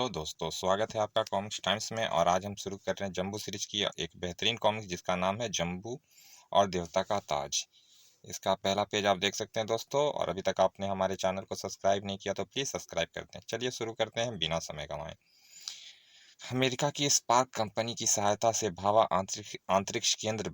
Hello दोस्तों, स्वागत है आपका कॉमिक्स टाइम्स में। और आज हम शुरू कर रहे हैं जंबू सीरीज की एक बेहतरीन कॉमिक्स जिसका नाम है जंबू और देवता का ताज। इसका पहला पेज आप देख सकते हैं दोस्तों। और अभी तक आपने हमारे चैनल को सब्सक्राइब नहीं किया तो प्लीज़ सब्सक्राइब कर दें। चलिए शुरू करते हैं बिना समय गंवाए। अमेरिका की स्पार्क कंपनी की सहायता से भावा अंतरिक्ष केंद्र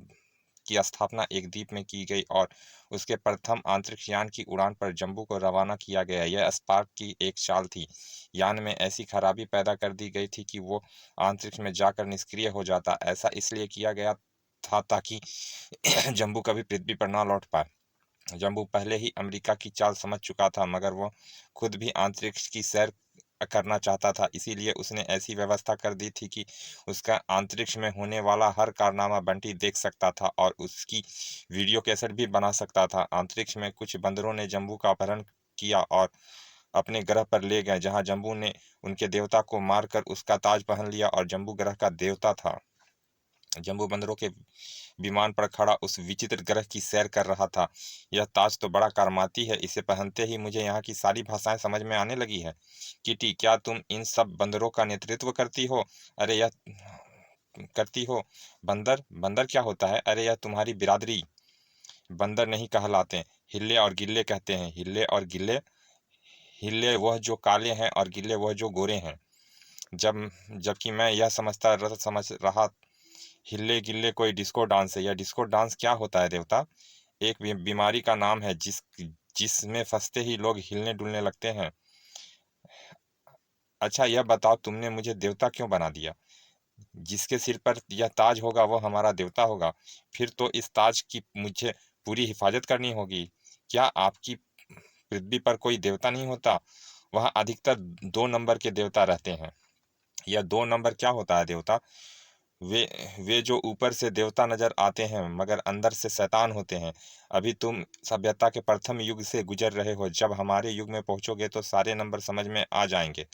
की स्थापना एक द्वीप में की गई और उसके प्रथम अंतरिक्ष यान की उड़ान पर जम्बू को रवाना किया गया। यह स्पार्क की एक चाल थी। यान में ऐसी खराबी पैदा कर दी गई थी कि वो अंतरिक्ष में जाकर निष्क्रिय हो जाता। ऐसा इसलिए किया गया था ताकि जम्बू कभी पृथ्वी पर ना लौट पाए। जम्बू पहले ही अमेरिका की चाल समझ चुका था, मगर वो खुद भी अंतरिक्ष की सैर करना चाहता था। इसीलिए उसने ऐसी व्यवस्था कर दी थी कि उसका अंतरिक्ष में होने वाला हर कारनामा बंटी देख सकता था और उसकी वीडियो कैसेट भी बना सकता था। अंतरिक्ष में कुछ बंदरों ने जम्बू का अपहरण किया और अपने ग्रह पर ले गए, जहां जम्बू ने उनके देवता को मारकर उसका ताज पहन लिया और जम्बू ग्रह का देवता था। जम्बू बंदरों के विमान पर खड़ा उस विचित्र ग्रह की सैर कर रहा था। यह ताज तो बड़ा करामाती है। इसे पहनते ही मुझे यहाँ की सारी भाषाएं समझ में आने लगी है। किटी, क्या तुम इन सब बंदरों का नेतृत्व करती हो? अरे यह करती हो। बंदर बंदर क्या होता है? अरे यह तुम्हारी बिरादरी बंदर नहीं कहलाते, हिल्ले और गिल्ले कहते हैं। हिल्ले और गिल्ले? हिल्ले वह जो काले हैं और गिल्ले वह जो गोरे हैं। जबकि मैं यह समझ रहा हिल्ले गिल्ले कोई डिस्को डांस है। यह डिस्को डांस क्या होता है देवता? एक बीमारी का नाम है जिसमें फंसते ही लोग हिलने डुलने लगते हैं। अच्छा यह बताओ, तुमने मुझे देवता क्यों बना दिया? जिसके सिर पर यह ताज होगा वह हमारा देवता होगा। फिर तो इस ताज की मुझे पूरी हिफाजत करनी होगी। क्या आपकी पृथ्वी पर कोई देवता नहीं होता? वहाँ अधिकतर 2 नंबर के देवता रहते हैं। यह 2 नंबर क्या होता है देवता? वे वे जो ऊपर से देवता नजर आते हैं मगर अंदर से शैतान होते हैं। अभी तुम सभ्यता के प्रथम युग से गुजर रहे हो। जब हमारे युग में पहुंचोगे तो सारे नंबर समझ में आ जाएंगे।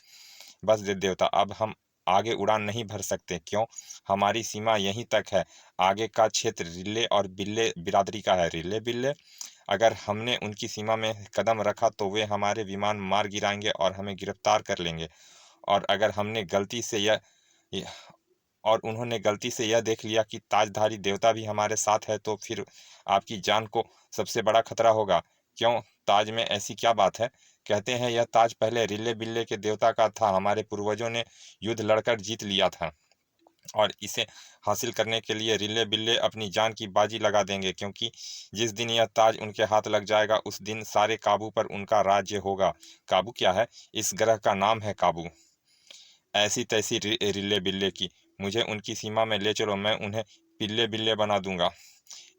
बस देवता, अब हम आगे उड़ान नहीं भर सकते। क्यों? हमारी सीमा यहीं तक है। आगे का क्षेत्र रिल्ले और बिल्ले बिरादरी का है। रिल्ले बिल्ले? अगर हमने उनकी सीमा में कदम रखा तो वे हमारे विमान मार गिराएंगे और हमें गिरफ्तार कर लेंगे। और अगर हमने गलती से यह और उन्होंने गलती से यह देख लिया कि ताजधारी देवता भी हमारे साथ है तो फिर आपकी जान को सबसे बड़ा खतरा होगा। क्यों? ताज में ऐसी क्या बात है? कहते हैं यह ताज पहले रिल्ले बिल्ले के देवता का था। हमारे पूर्वजों ने युद्ध लड़कर जीत लिया था और इसे हासिल करने के लिए रिल्ले बिल्ले अपनी जान की बाजी लगा देंगे, क्योंकि जिस दिन यह ताज उनके हाथ लग जाएगा उस दिन सारे काबू पर उनका राज्य होगा। काबू क्या है? इस ग्रह का नाम है काबू। ऐसी तैसी रिल्ले बिल्ले की मुझे उनकी सीमा में ले चलो, मैं उन्हें पिल्ले बिल्ले बना दूंगा।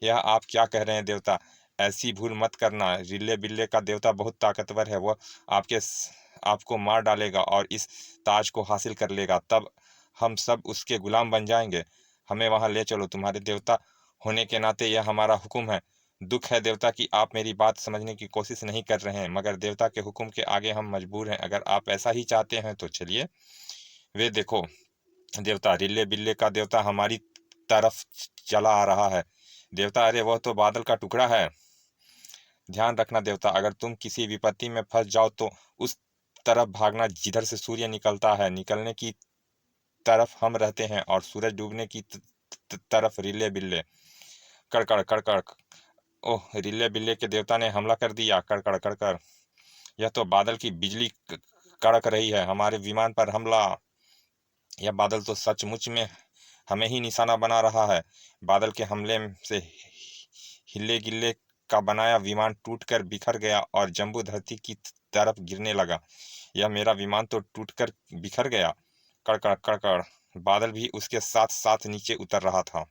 यह आप क्या कह रहे हैं देवता? ऐसी भूल मत करना। रिल्ले बिल्ले का देवता बहुत ताकतवर है। वह आपके आपको मार डालेगा और इस ताज को हासिल कर लेगा। तब हम सब उसके गुलाम बन जाएंगे। हमें वहां ले चलो। तुम्हारे देवता होने के नाते यह हमारा हुक्म है। दुख है देवता कि आप मेरी बात समझने की कोशिश नहीं कर रहे हैं, मगर देवता के हुक्म के आगे हम मजबूर हैं। अगर आप ऐसा ही चाहते हैं तो चलिए। वे देखो देवता, रिल्ले बिल्ले का देवता हमारी तरफ चला आ रहा है। देवता, अरे वह तो बादल का टुकड़ा है। ध्यान रखना देवता, अगर तुम किसी विपत्ति में फंस जाओ तो उस तरफ भागना जिधर से सूर्य निकलता है। निकलने की तरफ हम रहते हैं और सूरज डूबने की तरफ रिल्ले बिल्ले। कड़कड़ कड़कड़। ओह, रिल्ले बिल्ले के देवता ने हमला कर दिया। कड़कड़ कड़कड़। यह तो बादल की बिजली कड़क रही है। हमारे विमान पर हमला। यह बादल तो सचमुच में हमें ही निशाना बना रहा है। बादल के हमले से हिले गिल्ले का बनाया विमान टूटकर बिखर गया और जम्बू धरती की तरफ गिरने लगा। यह मेरा विमान तो टूटकर बिखर गया। कड़कड़ कड़कड़। बादल भी उसके साथ साथ नीचे उतर रहा था।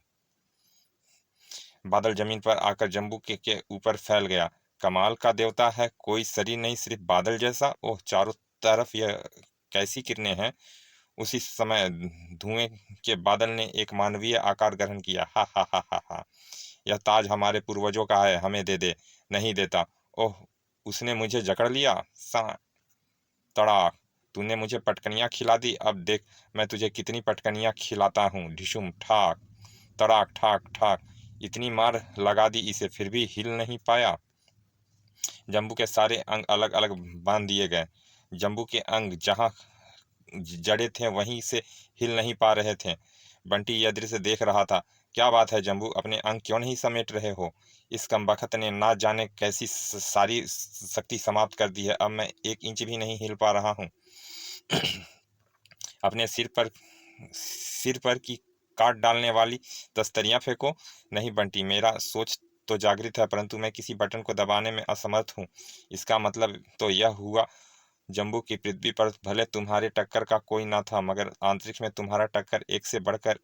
बादल जमीन पर आकर जम्बू के ऊपर फैल गया। कमाल का देवता है, कोई शरीर नहीं, सिर्फ बादल जैसा। ओह, चारों तरफ यह कैसी किरणें हैं। उसी समय धुएं के बादल ने एक मानवीय आकार ग्रहण किया। हा हा हा हा हा। यह ताज हमारे पूर्वजों का है, हमें दे दे। नहीं देता। ओह, उसने मुझे जकड़ लिया। सा तड़ाक। तूने मुझे पटकनियां खिला दी। अब देख मैं तुझे कितनी पटकनियां खिलाता हूँ। ढिशुम ठाक। तड़ाक ठाक ठाक। इतनी मार लगा दी इसे, फिर भी हिल नहीं पाया। जम्बू के सारे अंग अलग अलग बांध दिए गए। जम्बू के अंग जहाँ जड़े थे वहीं से हिल नहीं पा रहे थे। बंटी यह दृश्य देख रहा था। क्या बात है जम्बू, अपने अंग क्यों नहीं समेट रहे हो? इस कमबख्त ने ना जाने कैसी सारी शक्ति समाप्त कर दी है। अब मैं 1 इंच भी नहीं हिल पा रहा हूँ। अपने सिर पर की काट डालने वाली तस्तरियां फेंको। नहीं बंटी, मेरा सोच तो जागृत है, परंतु मैं किसी बटन को दबाने में असमर्थ हूँ। इसका मतलब तो यह हुआ जम्बू की पृथ्वी पर भले तुम्हारे टक्कर का कोई ना था, मगर अंतरिक्ष में तुम्हारा टक्कर एक से बढ़कर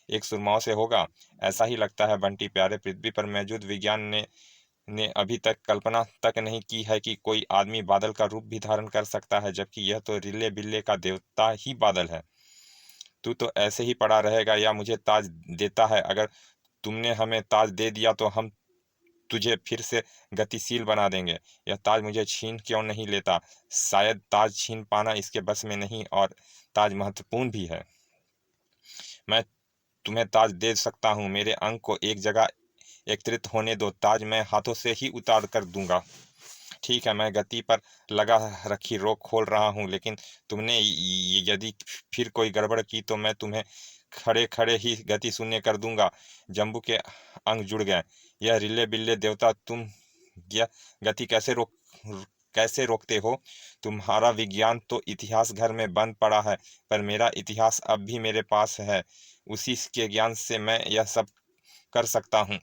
एक सुरमाओं से होगा। ऐसा ही लगता है बंटी प्यारे। पृथ्वी पर मौजूद विज्ञान ने अभी तक कल्पना तक नहीं की है कि कोई आदमी बादल का रूप भी धारण कर सकता है, जबकि यह तो रिले बिल्ले का देवता ही बादल है। तू तो ऐसे ही पड़ा रहेगा या मुझे ताज देता है? अगर तुमने हमें ताज दे दिया तो हम तुझे फिर से गतिशील बना देंगे। यह ताज मुझे छीन क्यों नहीं लेता? शायद ताज छीन पाना इसके बस में नहीं, और ताज महत्वपूर्ण भी है। मैं तुम्हें ताज दे सकता हूँ। मेरे अंग को एक जगह एकत्रित होने दो, ताज मैं हाथों से ही उतार कर दूंगा। ठीक है, मैं गति पर लगा रखी रोक खोल रहा हूँ, लेकिन तुमने यदि फिर कोई गड़बड़ की तो मैं तुम्हें खड़े खड़े ही गति शून्य कर दूंगा। जम्बू के अंग जुड़ गए। यह रिले बिल्ले देवता, तुम यह गति कैसे रोकते हो? तुम्हारा विज्ञान तो इतिहास घर में बंद पड़ा है, पर मेरा इतिहास अब भी मेरे पास है। उसी के ज्ञान से मैं यह सब कर सकता हूँ।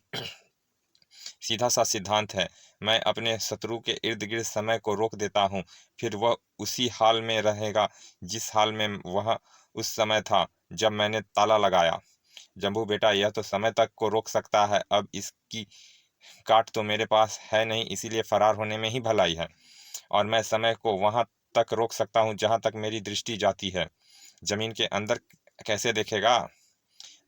सीधा सा सिद्धांत है। मैं अपने शत्रु के इर्द गिर्द समय को रोक देता हूँ, फिर वह उसी हाल में रहेगा जिस हाल में वह उस समय था जब मैंने ताला लगाया। जम्बू बेटा, यह तो समय तक को रोक सकता है। अब इसकी काट तो मेरे पास है नहीं, इसीलिए फरार होने में ही भलाई है। और मैं समय को वहां तक रोक सकता हूँ जहां तक मेरी दृष्टि जाती है। जमीन के अंदर कैसे देखेगा?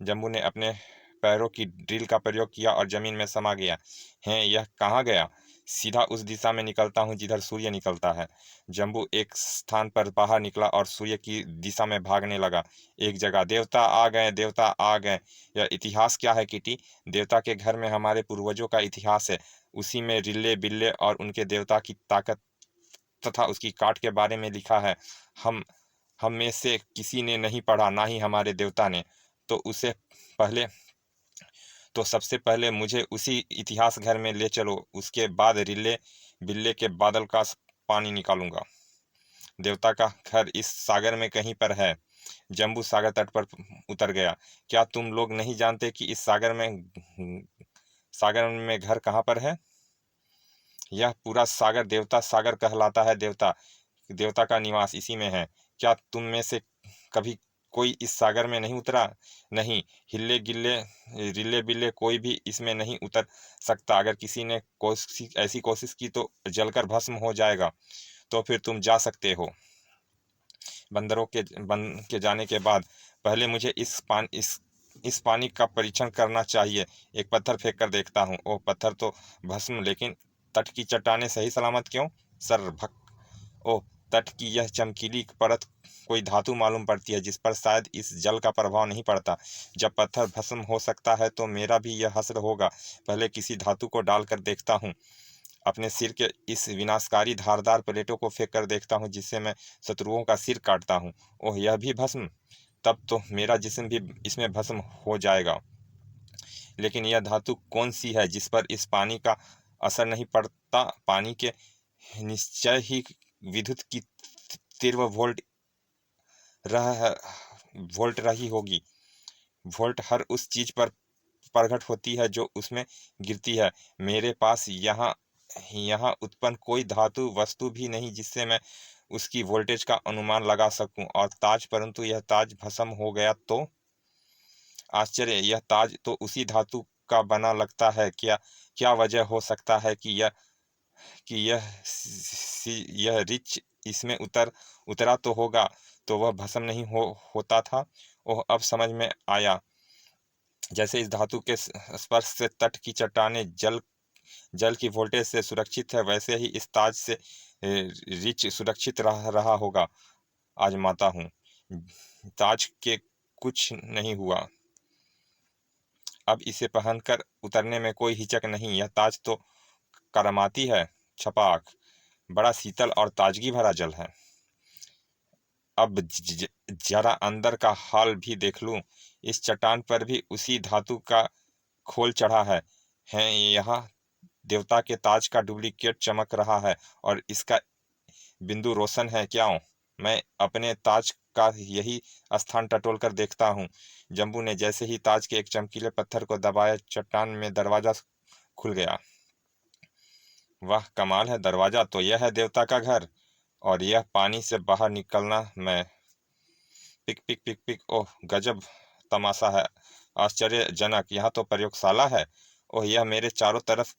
जम्बू ने अपने पैरों की ड्रिल का प्रयोग किया और जमीन में समा गया। है, यह कहाँ गया? सीधा उस दिशा में निकलता हूँ जिधर सूर्य निकलता है। जम्बू एक स्थान पर बाहर निकला और सूर्य की दिशा में भागने लगा। एक जगह, देवता आ गए, देवता आ गए। यह इतिहास क्या है किटी? देवता के घर में हमारे पूर्वजों का इतिहास है। उसी में रिल्ले बिल्ले और उनके देवता की ताकत तथा उसकी काट के बारे में लिखा है। हम हम में से किसी ने नहीं पढ़ा, ना ही हमारे देवता ने। तो उसे पहले तो सबसे पहले मुझे उसी इतिहास घर में ले चलो, उसके बाद रिले बिल्ले के बादल का पानी निकालूंगा। देवता का घर इस सागर में कहीं पर है। जम्बू सागर तट पर उतर गया। क्या तुम लोग नहीं जानते कि इस सागर में घर कहाँ पर है? यह पूरा सागर देवता सागर कहलाता है। देवता देवता का निवास इसी में है। क्या तुम में से कभी कोई इस सागर में नहीं उतरा? नहीं, हिले गिल्ले रिले बिल्ले कोई भी इसमें नहीं उतर सकता। अगर किसी ने ऐसी कोशिश की तो जलकर भस्म हो जाएगा। तो फिर तुम जा सकते हो। बन के जाने के बाद पहले मुझे इस पानी का परीक्षण करना चाहिए। एक पत्थर फेंक कर देखता हूँ। ओह, पत्थर तो भस्म, लेकिन तट की चट्टानें सही सलामत क्यों? सर भक ओह, तट की यह चमकीली परत कोई धातु मालूम पड़ती है जिस पर शायद इस जल का प्रभाव नहीं पड़ता। जब पत्थर भस्म हो सकता है तो मेरा भी यह हश्र होगा। पहले किसी धातु को डालकर देखता हूँ। अपने सिर के इस विनाशकारी धारदार प्लेटों को फेंक कर देखता हूँ जिससे मैं शत्रुओं का सिर काटता हूँ। ओह, यह भी भस्म? तब तो मेरा जिस्म भी इसमें भस्म हो जाएगा। लेकिन यह धातु कौन सी है जिस पर इस पानी का असर नहीं पड़ता? पानी के निश्चय ही विद्युत की तीव्र रह वोल्ट रही होगी। वोल्ट हर उस चीज पर प्रकट होती है जो उसमें गिरती है। मेरे पास यहाँ यहाँ उत्पन्न कोई धातु वस्तु भी नहीं जिससे मैं उसकी वोल्टेज का अनुमान लगा सकूं। और ताज, परंतु यह ताज भस्म हो गया तो? आश्चर्य, यह ताज तो उसी धातु का बना लगता है। क्या क्या वजह हो सकता है कि यह रिच इसमें उतरा तो होगा, तो वह भस्म नहीं होता था। ओह, अब समझ में आया। जैसे इस धातु के स्पर्श से तट की चट्टानें जल की वोल्टेज से सुरक्षित है, वैसे ही इस ताज से रिच सुरक्षित रहा होगा। आजमाता हूँ। ताज के कुछ नहीं हुआ। अब इसे पहनकर उतरने में कोई हिचक नहीं। यह ताज तो करामाती है। छपाक, बड़ा शीतल और ताजगी भरा जल है। अब जरा अंदर का हाल भी देख लूं। इस चट्टान पर भी उसी धातु का खोल चढ़ा है यहाँ देवता के ताज का डुप्लीकेट चमक रहा है और इसका बिंदु रोशन है क्या? मैं अपने ताज का यही स्थान टटोल कर देखता हूँ। जम्बू ने जैसे ही ताज के एक चमकीले पत्थर को दबाया, चट्टान में दरवाजा खुल गया। वाह कमाल है, दरवाजा तो यह है देवता का घर, और यह पानी से बाहर निकलना। मैं पिक पिक पिक पिक, ओह गजब तमाशा है, आश्चर्यजनक, यहाँ तो प्रयोगशाला है। ओह यह मेरे चारों तरफ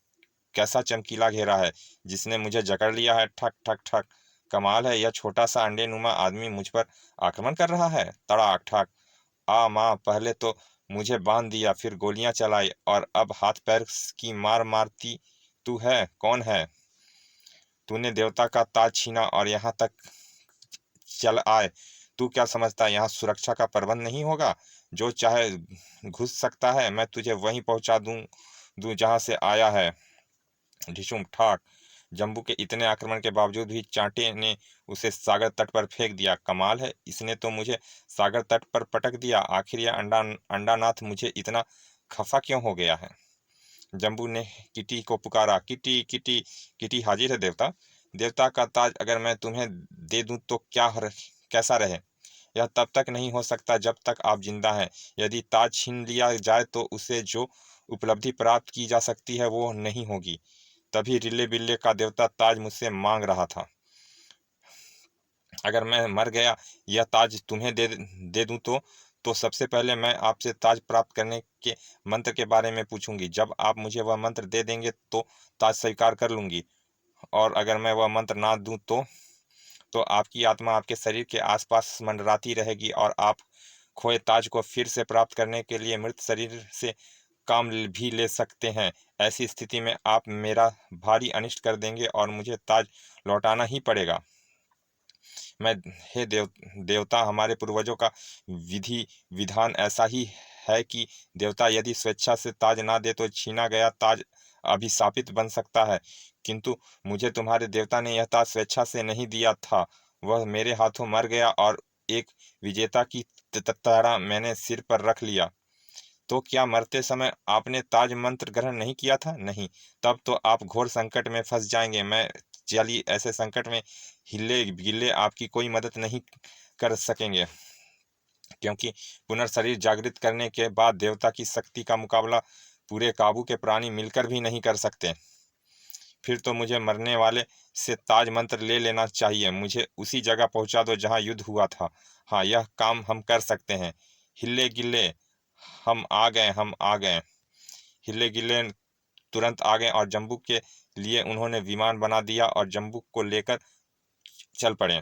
कैसा चमकीला घेरा है, जिसने मुझे जकड़ लिया है। ठक ठक ठक, कमाल है, यह छोटा सा अंडे नुमा आदमी मुझ पर आक्रमण कर रहा है। तड़ाक ठक, आ माँ, पहले तो मुझे बांध दिया, फिर गोलियां चलाई, और अब हाथ पैर की मार मारती। तू है कौन है? तूने देवता का ताज छीना और यहाँ तक चल आए। तू क्या समझता है यहाँ सुरक्षा का प्रबंध नहीं होगा? जो चाहे घुस सकता है, मैं तुझे वहीं पहुंचा दूं दूं जहां से आया है। ढिशुम ठाक, जम्बू के इतने आक्रमण के बावजूद भी चांटे ने उसे सागर तट पर फेंक दिया। कमाल है, इसने तो मुझे सागर तट पर पटक दिया। आखिर यह अंडानाथ मुझे इतना खफा क्यों हो गया है? जम्बू ने किटी को पुकारा। किटी किटी किटी, हाजिर है देवता। देवता का ताज अगर मैं तुम्हें दे दूं तो कैसा रहे? यह तब तक नहीं हो सकता जब तक आप जिंदा हैं। यदि ताज छीन लिया जाए तो उसे जो उपलब्धि प्राप्त की जा सकती है वो नहीं होगी। तभी रिले बिल्ले का देवता ताज मुझसे मांग रहा था। अगर मैं मर गया, यह ताज तुम्हें दे दूं तो सबसे पहले मैं आपसे ताज प्राप्त करने के मंत्र के बारे में पूछूंगी। जब आप मुझे वह मंत्र दे देंगे तो ताज स्वीकार कर लूंगी, और अगर मैं वह मंत्र ना दूं तो आपकी आत्मा आपके शरीर के आसपास मंडराती रहेगी, और आप खोए ताज को फिर से प्राप्त करने के लिए मृत शरीर से काम भी ले सकते हैं। ऐसी स्थिति में आप मेरा भारी अनिष्ट कर देंगे और मुझे ताज लौटाना ही पड़ेगा। मैं हे देवता, हमारे पूर्वजों का विधि विधान ऐसा ही है कि देवता यदि स्वेच्छा से ताज ना दे तो छीना गया ताज अभिशापित बन सकता है। किंतु मुझे तुम्हारे देवता ने यह ताज स्वेच्छा से नहीं दिया था, वह मेरे हाथों मर गया, और एक विजेता की तरह मैंने सिर पर रख लिया। तो क्या मरते समय आपने ताज मंत्र ग्रहण नहीं किया था? नहीं, तब तो आप घोर संकट में फंस जाएंगे। मैं चली ऐसे संकट में हिले गिले आपकी कोई मदद नहीं कर सकेंगे, क्योंकि पुनर्शरीर जागृत करने के बाद देवता की शक्ति का मुकाबला पूरे काबू के प्राणी मिलकर भी नहीं कर सकते। फिर तो मुझे मरने वाले से ताज मंत्र ले लेना चाहिए। मुझे उसी जगह पहुंचा दो जहां युद्ध हुआ था। हाँ, यह काम हम कर सकते हैं। हिले गिले, हम आ गए। हिले गिले तुरंत आ गए और जम्बू के लिए उन्होंने विमान बना दिया और जम्बू को लेकर चल पड़े।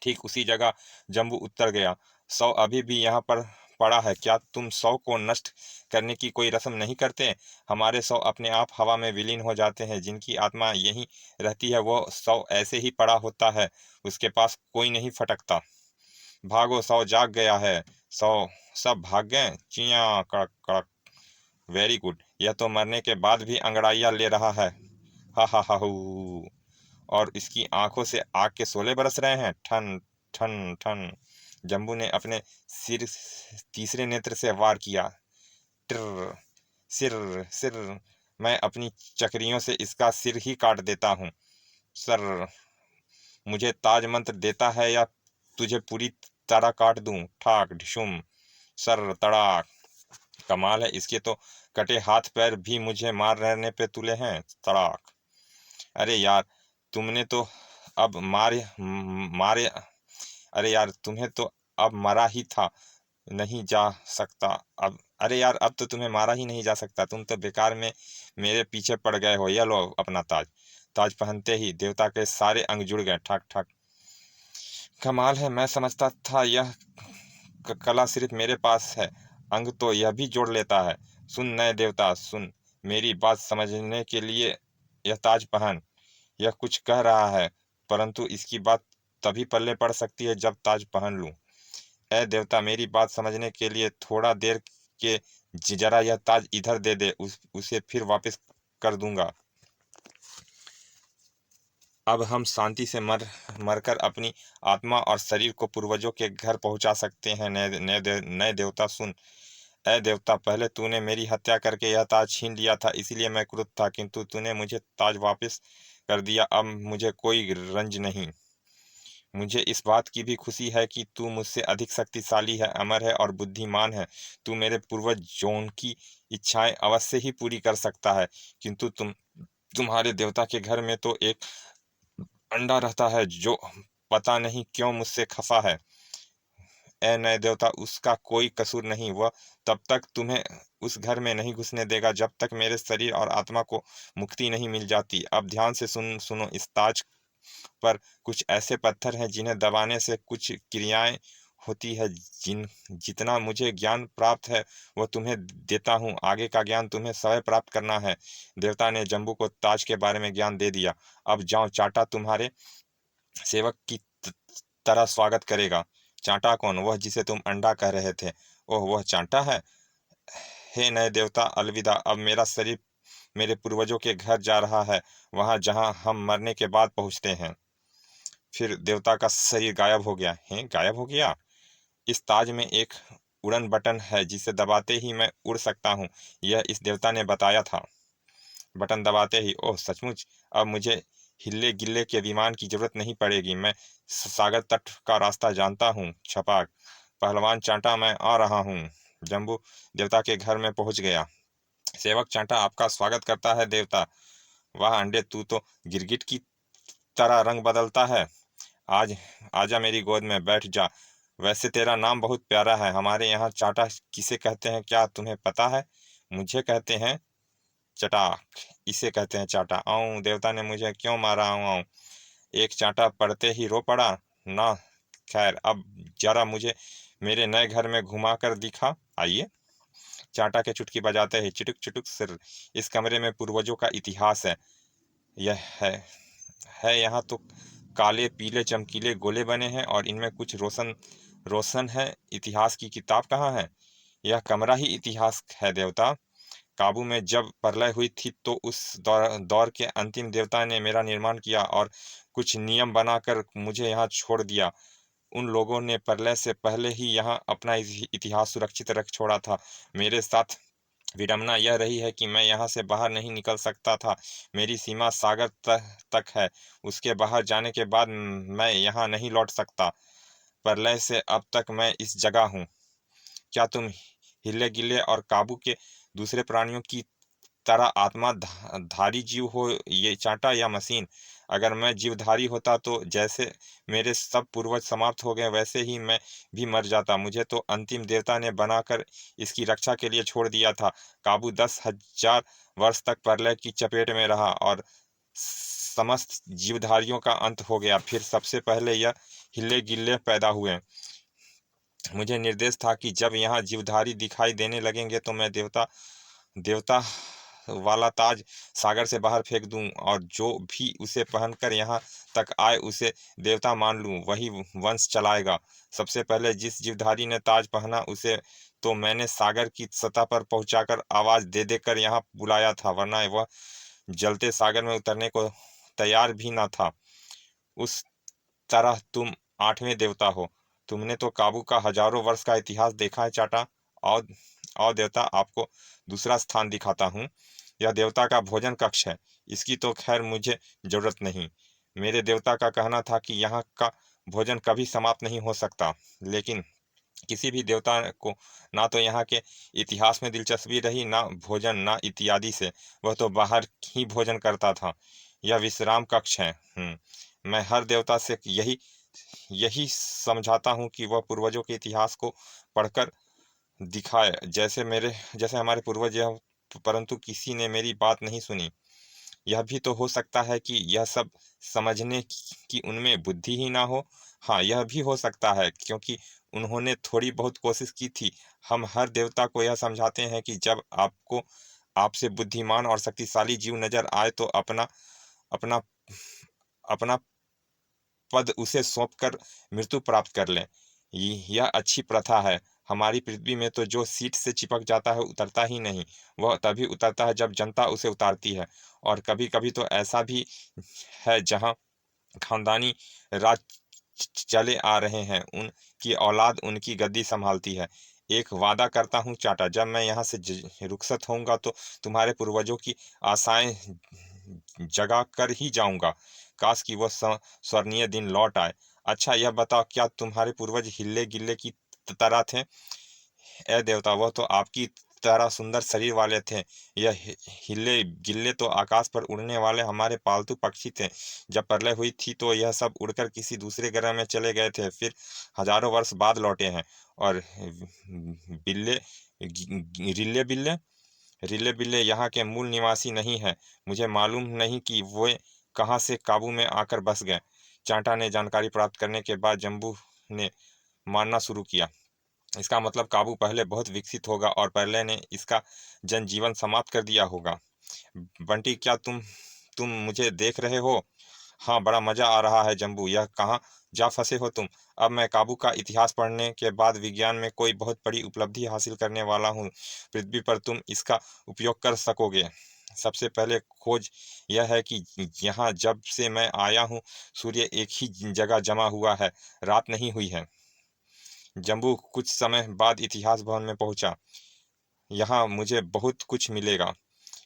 ठीक उसी जगह जम्बू उतर गया। शव अभी भी यहाँ पर पड़ा है। क्या तुम शव को नष्ट करने की कोई रस्म नहीं करते? हमारे शव अपने आप हवा में विलीन हो जाते हैं। जिनकी आत्मा यहीं रहती है वो शव ऐसे ही पड़ा होता है, उसके पास कोई नहीं फटकता। भागो, शव जाग गया है। शव सब भाग गए। चिया कड़क कड़क, वेरी गुड, यह तो मरने के बाद भी अंगड़ाइयाँ ले रहा है। हा हू, और इसकी आंखों से आग के शोले बरस रहे हैं। ठन ठन ठन, जम्बू ने अपने सिर तीसरे नेत्र से वार किया। टिर, सिर सिर, मैं अपनी चक्रियों से इसका सिर ही काट देता हूँ। सर, मुझे ताज मंत्र देता है या तुझे पूरी तरह काट दूं? ठाक ढिशुम, सर तड़ाक, कमाल है, इसके तो कटे हाथ पैर भी मुझे मार रहने पे तुले हैं। तड़ाक, अरे यार तुमने तो अब मारे मारे अरे यार तुम्हें तो अब मरा ही था, नहीं जा सकता अब। अरे यार अब तो तुम्हें मारा ही नहीं जा सकता, तुम तो बेकार में मेरे पीछे पड़ गए हो। यह लो अपना ताज। ताज पहनते ही देवता के सारे अंग जुड़ गए। ठक ठक, कमाल है, मैं समझता था यह कला सिर्फ मेरे पास है, अंग तो यह भी जोड़ लेता है। सुन नए देवता सुन, मेरी बात समझने के लिए यह ताज पहन। यह कुछ कह रहा है, परंतु इसकी बात तभी पल्ले पड़ सकती है जब ताज पहन लूं। ऐ देवता, मेरी बात समझने के लिए थोड़ा देर के जरा यह ताज इधर दे दे, उसे फिर वापस कर दूंगा। अब हम शांति से मरकर अपनी आत्मा और शरीर को पूर्वजों के घर पहुंचा सकते हैं। नए देवता सुन। ऐ देवता, पहले तूने मेरी हत्या करके यह ताज छीन लिया था, इसीलिए मैं क्रुद्ध था, किंतु तूने मुझे ताज वापस कर दिया। अब मुझे कोई रंज नहीं। मुझे इस बात की भी खुशी है कि तू मुझसे अधिक शक्तिशाली है, अमर है और बुद्धिमान है। तू मेरे पूर्वज जोन की इच्छाएं अवश्य ही पूरी कर सकता है, किंतु तुम्हारे देवता के घर में तो एक अंडा रहता है जो पता नहीं क्यों मुझसे खफा है। ए नए देवता, उसका कोई कसूर नहीं। वह तब तक तुम्हें उस घर में नहीं घुसने देगा जब तक मेरे शरीर और आत्मा को मुक्ति नहीं मिल जाती। अब ध्यान से सुनो। इस ताज पर कुछ ऐसे पत्थर हैं जिन्हें दबाने से कुछ क्रियाएं होती है। जितना मुझे ज्ञान प्राप्त है वह तुम्हें देता हूँ। आगे का ज्ञान तुम्हें स्वयं प्राप्त करना है। देवता ने जम्बू को ताज के बारे में ज्ञान दे दिया। अब जाओ, चाटा तुम्हारे सेवक की तरह स्वागत करेगा। चांटा कौन? वह जिसे तुम अंडा कह रहे थे। ओह, वह चांटा है। हे नए देवता, अलविदा। अब मेरा शरीर मेरे पूर्वजों के घर जा रहा है, वहां जहां हम मरने के बाद पहुंचते हैं। फिर देवता का शरीर गायब हो गया। है गायब हो गया। इस ताज में एक उड़न बटन है जिसे दबाते ही मैं उड़ सकता हूँ, यह इस देवता ने बताया था। बटन दबाते ही, ओह सचमुच, अब मुझे हिले गिल्ले के विमान की जरूरत नहीं पड़ेगी। मैं सागर तट का रास्ता जानता हूँ। छपाक। पहलवान चांटा, मैं आ रहा हूँ। जम्बू देवता के घर में पहुंच गया। सेवक चांटा आपका स्वागत करता है देवता। वाह अंडे, तू तो गिरगिट की तरह रंग बदलता है। आज आजा, मेरी गोद में बैठ जा। वैसे तेरा नाम बहुत प्यारा है। हमारे यहाँ चाटा किसे कहते हैं, क्या तुम्हें पता है? मुझे कहते हैं चटाक, इसे कहते हैं चाटा। आऊं, देवता ने मुझे क्यों मारा? आऊं। एक चाटा पड़ते ही रो पड़ा ना। खैर, अब जरा मुझे मेरे नए घर में घुमा कर दिखा। आइए। चाटा के चुटकी बजाते ही चिटुक चिटुक सिर। इस कमरे में पूर्वजों का इतिहास है। यह है यहाँ तो काले पीले चमकीले गोले बने हैं और इनमें कुछ रोशन रोशन है। इतिहास की किताब कहाँ है? यह कमरा ही इतिहास है देवता। काबू में जब प्रलय हुई थी तो उस दौर के अंतिम देवता ने मेरा निर्माण किया और कुछ नियम बनाकर मुझे यहाँ छोड़ दिया। उन लोगों ने प्रलय से पहले ही यहाँ अपना इतिहास सुरक्षित रख छोड़ा था। मेरे साथ विडंबना यह रही है कि मैं यहाँ से बाहर नहीं निकल सकता था। मेरी सीमा सागर तक है। उसके बाहर जाने के बाद मैं यहाँ नहीं लौट सकता। प्रलय से अब तक मैं इस जगह हूँ। क्या तुम हिले गिल्ले और काबू के दूसरे प्राणियों की तरह आत्मा धारी जीव हो, ये चांटा, या मशीन? अगर मैं जीवधारी होता तो जैसे मेरे सब पूर्वज समाप्त हो गए वैसे ही मैं भी मर जाता। मुझे तो अंतिम देवता ने बनाकर इसकी रक्षा के लिए छोड़ दिया था। काबू 10,000 वर्ष तक प्रलय की चपेट में रहा और समस्त जीवधारियों का अंत हो गया। फिर सबसे पहले यह हिले गिल्ले पैदा हुए। मुझे निर्देश था कि जब यहाँ जीवधारी दिखाई देने लगेंगे तो मैं देवता देवता वाला ताज सागर से बाहर फेंक दूं और जो भी उसे पहनकर यहाँ तक आए उसे देवता मान लूं, वही वंश चलाएगा। सबसे पहले जिस जीवधारी ने ताज पहना उसे तो मैंने सागर की सतह पर पहुंचाकर आवाज दे देकर यहाँ बुलाया था, वरना वह जलते सागर में उतरने को तैयार भी न था। उस तरह तुम 8वें देवता हो। तुमने तो काबू का हजारों वर्ष का इतिहास देखा है चाटा। और देवता, आपको दूसरा स्थान दिखाता हूँ। यह देवता का भोजन कक्ष है। इसकी तो खैर मुझे जरूरत नहीं। मेरे देवता का कहना था कि यहाँ का भोजन कभी समाप्त नहीं हो सकता। लेकिन किसी भी देवता को ना तो यहाँ के इतिहास में दिलचस्पी रही, ना भोजन, ना इत्यादि से। वह तो बाहर ही भोजन करता था। यह विश्राम कक्ष है। मैं हर देवता से यही यही समझाता हूँ कि वह पूर्वजों के इतिहास को पढ़कर दिखाए, जैसे हमारे पूर्वज यह, परंतु किसी ने मेरी बात नहीं सुनी। यह भी तो हो सकता है कि यह सब समझने की उनमें बुद्धि ही ना हो। हाँ, यह भी हो सकता है क्योंकि उन्होंने थोड़ी बहुत कोशिश की थी। हम हर देवता को यह समझाते हैं कि जब आपको आपसे बुद्धिमान और शक्तिशाली जीव नजर आए तो अपना अपना अपना पद उसे सौंपकर मृत्यु प्राप्त कर लें। यह अच्छी प्रथा है। हमारी पृथ्वी में तो जो सीट से चिपक जाता है उतरता ही नहीं। वह तभी उतरता है जब जनता उसे उतारती है। और कभी कभी तो ऐसा भी है जहाँ खानदानी राज चले आ रहे हैं, उनकी औलाद उनकी गद्दी संभालती है। एक वादा करता हूँ चाटा, जब मैं यहाँ से रुखसत होऊंगा तो तुम्हारे पूर्वजों की आशाएं जगा कर ही जाऊंगा। काश कि वह स्वर्णीय दिन लौट आए। अच्छा यह बताओ, क्या तुम्हारे पूर्वज हिले गिल्ले की तरह थे? ए देवता, वह तो आपकी तरह सुंदर शरीर वाले थे। यह हिले गिल्ले तो आकाश पर उड़ने वाले हमारे पालतू पक्षी थे। जब प्रलय हुई थी तो यह सब उड़कर किसी दूसरे ग्रह में चले गए थे, फिर हजारों वर्ष बाद लौटे हैं। और बिल्ले रिल्ले बिल्ले रिले बिल्ले यहाँ के मूल निवासी नहीं है। मुझे मालूम नहीं कि वे कहाँ से काबू में आकर बस गए। चांटा ने जानकारी प्राप्त करने के बाद जम्बू ने मानना शुरू किया। इसका मतलब काबू पहले बहुत विकसित होगा और पहले ने इसका जनजीवन समाप्त कर दिया होगा। बंटी, क्या तुम मुझे देख रहे हो? हाँ, बड़ा मजा आ रहा है जम्बू। यह कहाँ जा फंसे हो तुम? अब मैं काबू का इतिहास पढ़ने के बाद विज्ञान में कोई बहुत बड़ी उपलब्धि हासिल करने वाला हूँ। पृथ्वी पर तुम इसका उपयोग कर सकोगे। सबसे पहले खोज यह है कि यहाँ जब से मैं आया हूँ सूर्य एक ही जगह जमा हुआ है, रात नहीं हुई है। जम्बू कुछ समय बाद इतिहास भवन में पहुंचा। यहाँ मुझे बहुत कुछ मिलेगा।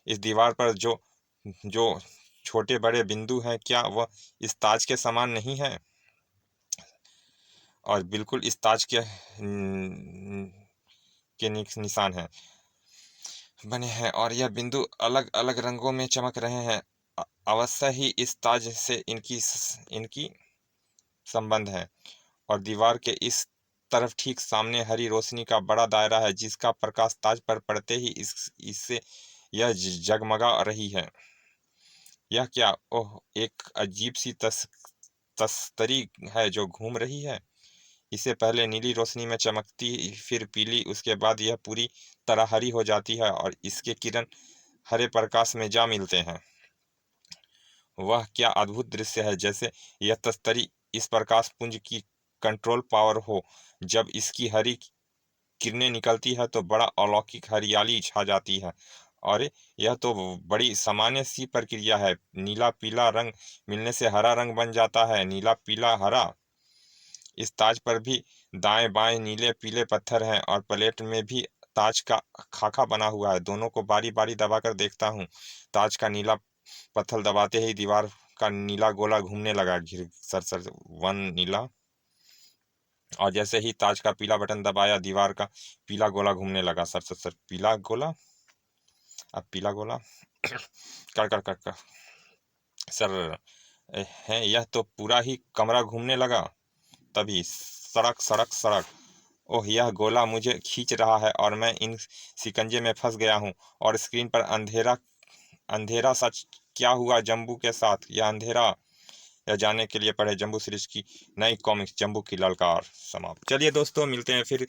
इस दीवार पर जो जो छोटे बड़े बिंदु हैं, क्या वह इस ताज के समान नहीं है? और बिल्कुल इस ताज के निशान हैं बने हैं, और यह बिंदु अलग अलग रंगों में चमक रहे हैं। अवश्य ही इस ताज से इनकी संबंध है। और दीवार के इस तरफ ठीक सामने हरी रोशनी का बड़ा दायरा है, जिसका प्रकाश ताज पर पड़ते ही इससे यह जगमगा रही है। यह क्या? ओह, एक अजीब सी तस्तरी है जो घूम रही है। इसे पहले नीली रोशनी में चमकती, फिर पीली, उसके बाद यह पूरी तरह हरी हो जाती है और इसके किरण हरे प्रकाश में जा मिलते हैं। वह क्या अद्भुत दृश्य है! जैसे यह तस्तरी इस प्रकाश पुंज की कंट्रोल पावर हो। जब इसकी हरी किरणें निकलती है तो बड़ा अलौकिक हरियाली छा जाती है। और यह तो बड़ी सामान्य सी प्रक्रिया है। नीला पीला रंग मिलने से हरा रंग बन जाता है। नीला पीला हरा। इस ताज पर भी दाएं बाएं नीले पीले पत्थर हैं और प्लेट में भी ताज का खाका बना हुआ है। दोनों को बारी बारी दबाकर देखता हूँ। ताज का नीला पत्थर दबाते ही दीवार का नीला गोला घूमने लगा, घिर सर सर वन नीला। और जैसे ही ताज का पीला बटन दबाया, दीवार का पीला गोला घूमने लगा, सर सर सर पीला गोला, अब पीला गोला, कर कर कर कर सर है। यह तो पूरा ही कमरा घूमने लगा। तभी सड़क सड़क सड़क। ओह, यह गोला मुझे खींच रहा है और मैं इन शिकंजे में फंस गया हूँ। और स्क्रीन पर अंधेरा अंधेरा। सच क्या हुआ जम्बू के साथ? यह अंधेरा। यह जानने के लिए पढ़े जम्बू सीरीज की नई कॉमिक्स जम्बू की ललकार समाप्त। चलिए दोस्तों, मिलते हैं फिर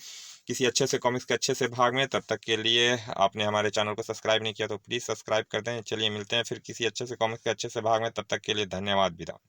किसी अच्छे से कॉमिक्स के अच्छे से भाग में। तब तक के लिए आपने हमारे चैनल को सब्सक्राइब नहीं किया तो प्लीज़ सब्सक्राइब कर दें। चलिए मिलते हैं फिर किसी अच्छे से कॉमिक्स के अच्छे से भाग में। तब तक के लिए धन्यवाद, विदा।